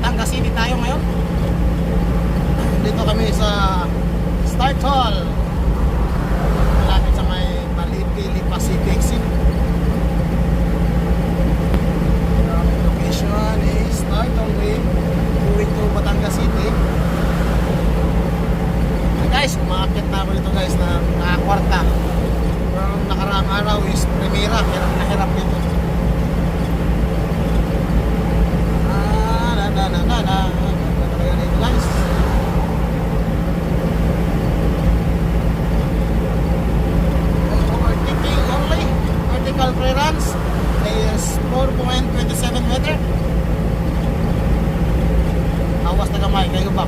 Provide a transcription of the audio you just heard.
Batangas City tayo ngayon. Dito kami sa Start Hall, malapit sa may Malipili Pacific City. Location is Start Hall Way, going to Batangas City. Guys, umakit na ako dito guys na nakakwarta. Pero nakaraang araw is primera, hirap na hirap dito. Talaga dito guys. Overtaking only. Vertical clearance is 4.27 meter. Awas na gamay kayo ba?